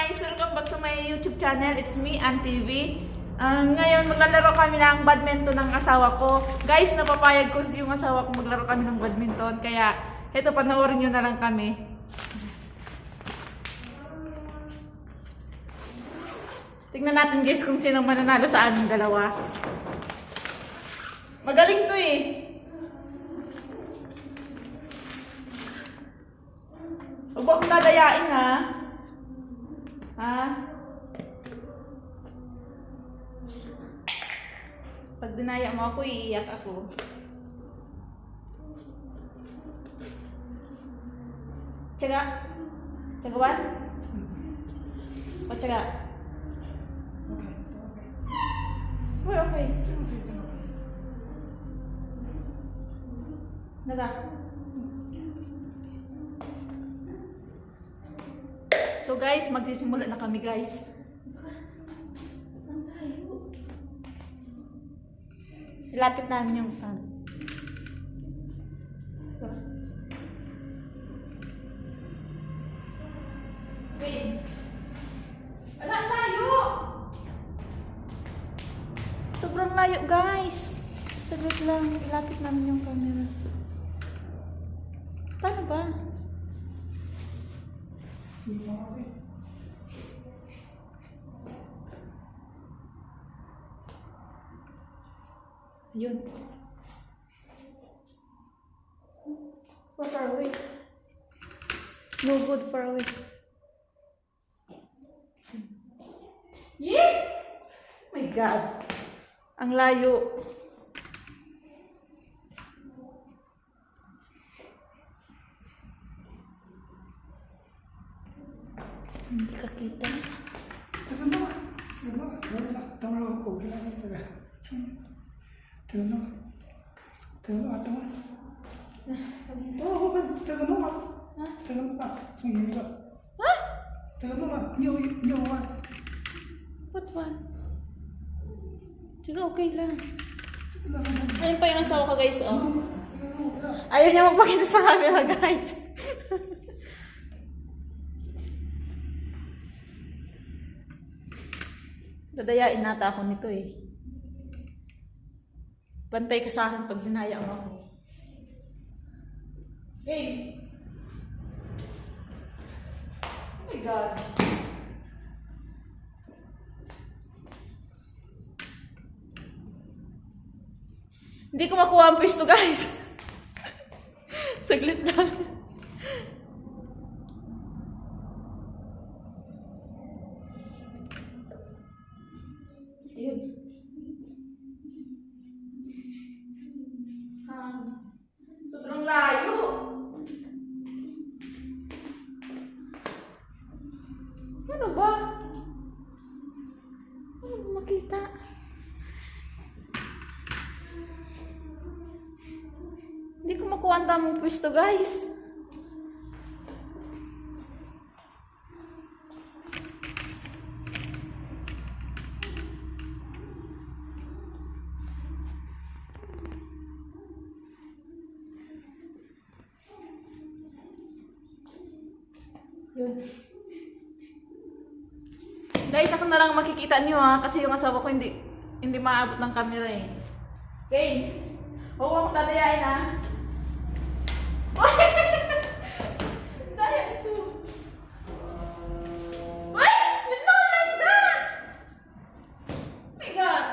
guys! Welcome back to my YouTube channel. It's me, Ann TV. Ngayon, maglalaro kami ng badminton ng asawa ko. Guys, napapayag ko yung asawa ko maglaro kami ng badminton. Kaya, eto, panoorin nyo na lang kami. Tignan natin guys kung sino mananalo sa aming dalawa. Magaling to eh. Huwag mo akong dadayain ha. Ha? Pag dinaya mo ako, iiyak ako. Tsaga? Tsagawan? O tsaga? Okay. Okay. Naga? So guys, magsisimula na kami guys. Lapit namin yung Wait. Ala, layo! Sobrang layo guys. Saglit lang, ilapit namin yung camera. Paano ba? Yun. Far away. No good, far away. Yeah! Oh my God. Ang layo. Hindi ka kita. What one? Sige, okay lang. Ayun pa yung asawa ko guys, oh. Ayaw niya magpakita sa camera guys. Dadayain nata ako nito eh. Bantay ka sa akin pag dinaya mo ako. Game! Oh my God! Hindi ko makuha ang pwesto guys. Saglit lang. Ayun. Sobrang layo. Ano ba? Ano ba makita? Hindi ko makuha ang tamang pwesto guys. Yun. Guys, ako na lang makikita niyo ha, kasi yung asawa ko hindi maabot ng camera eh. Okay. Huwag mo akong dadayain ha. Daya ito. Wait! It's not like that! Oh my God!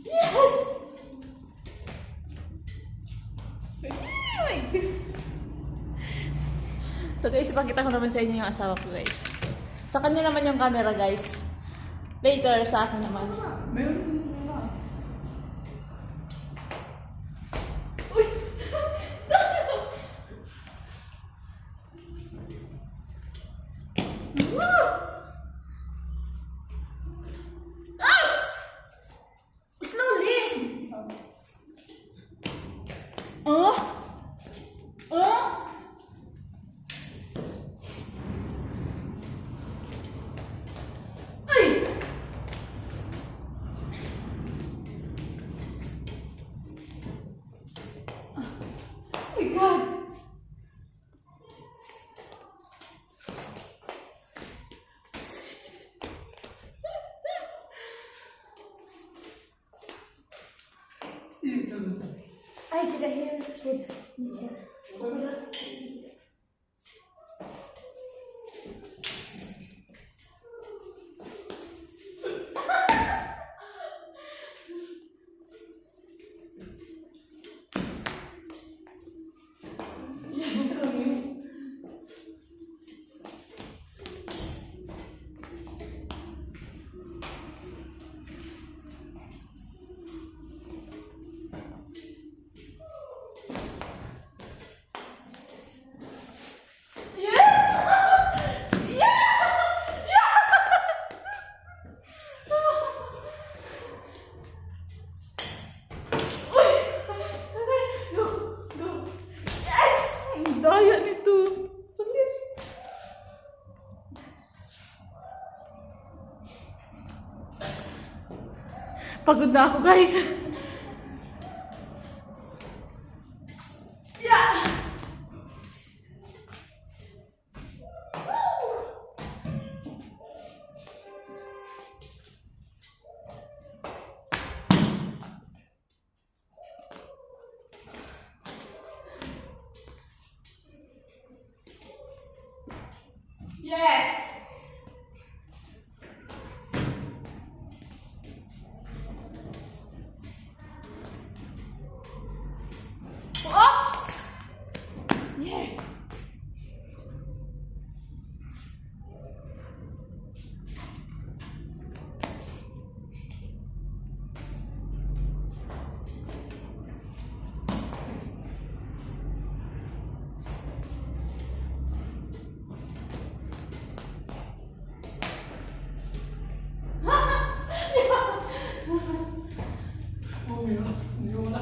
Yes! Oh my God. So guys, ipakita ko naman sa inyo yung asawa ko guys. Sa kanya naman yung camera guys. Later sa akin naman. Meron. Uy! Oops! Slowly! Oh! Oh! Ay! Oh my God! Ay, tiga here. Daya nito. Saglit. Pagod na ako, guys. Yeah! Yes! Oops! Yes! Hindi ko wala.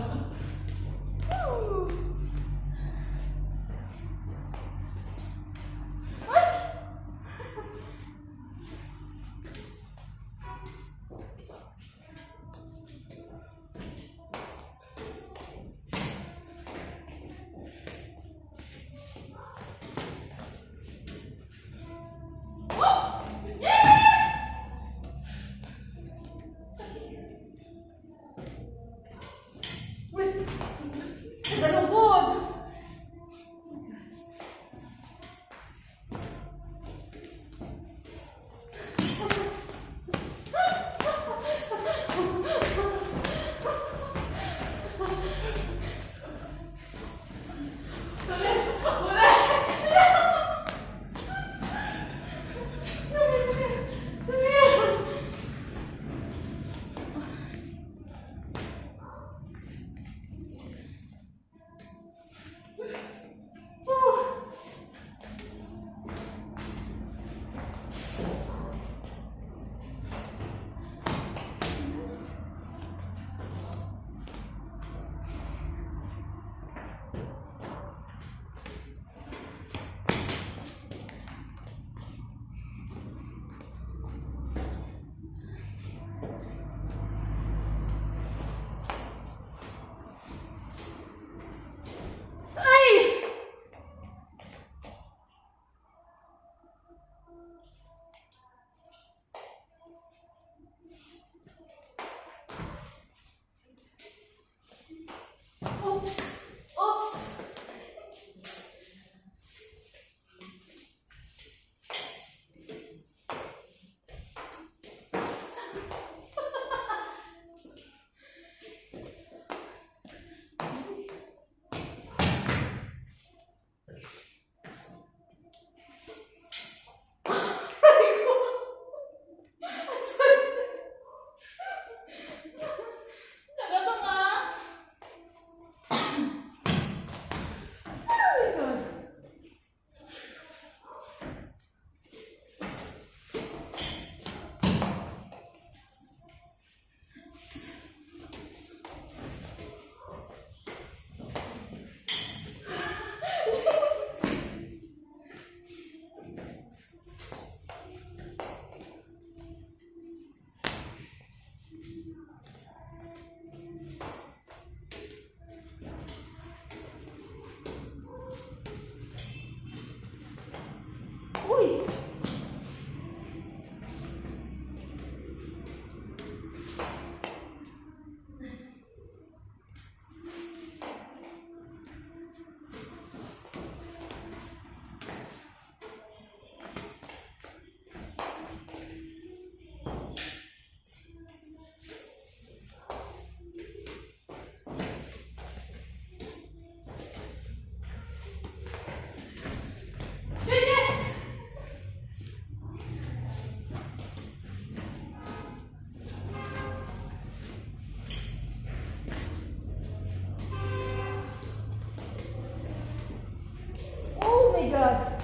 God.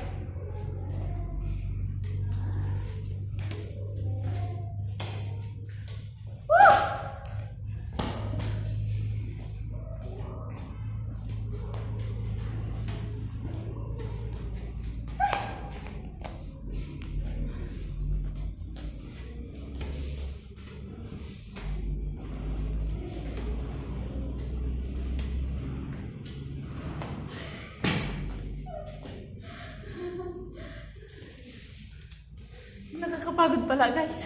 Woo! Nakakapagod pala, guys.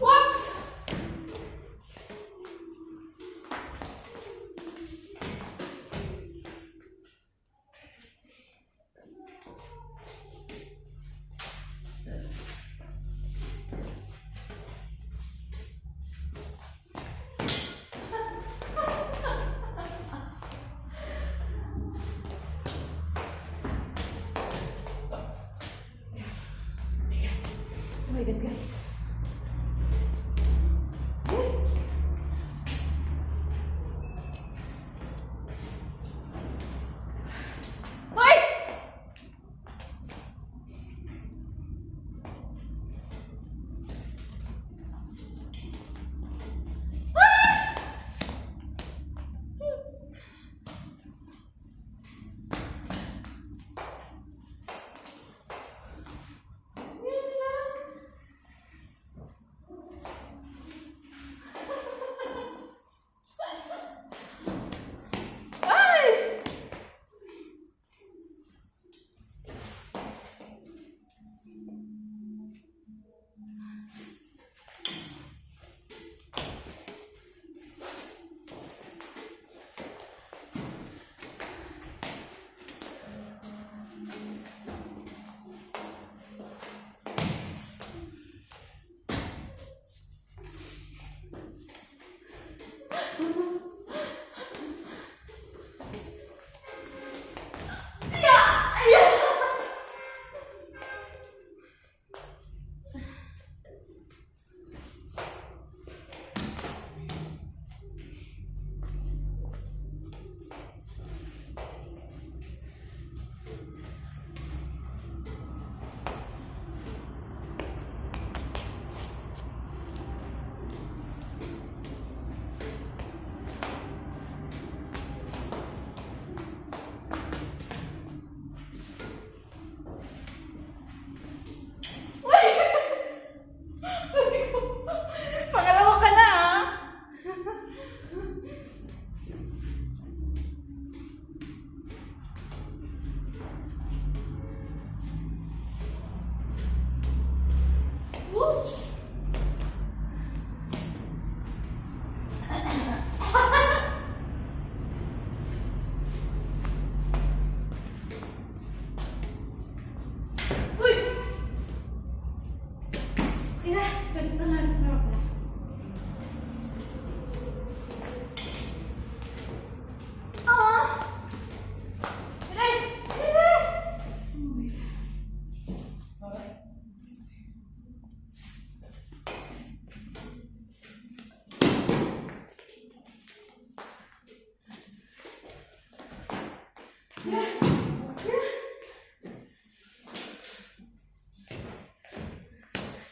Whoops! Oh my God, guys. Hoy! Ay! Pangalawa ka na, ah. Whoops! Uy! Tira, galit na nga.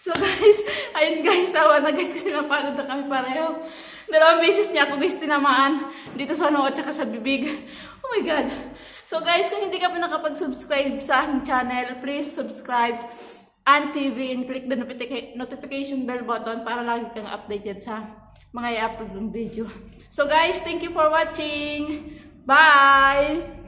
So guys, ayun guys, tawa na guys kasi napagod na kami pareho. 2 beses niya ako guys tinamaan dito sa noo at saka sa bibig. Oh my God. So guys, kung hindi ka pa nakapag-subscribe sa aking channel, please subscribe and TV and click the notification bell button para lagi kang updated sa mga i-upload ng video. So guys, thank you for watching. Bye!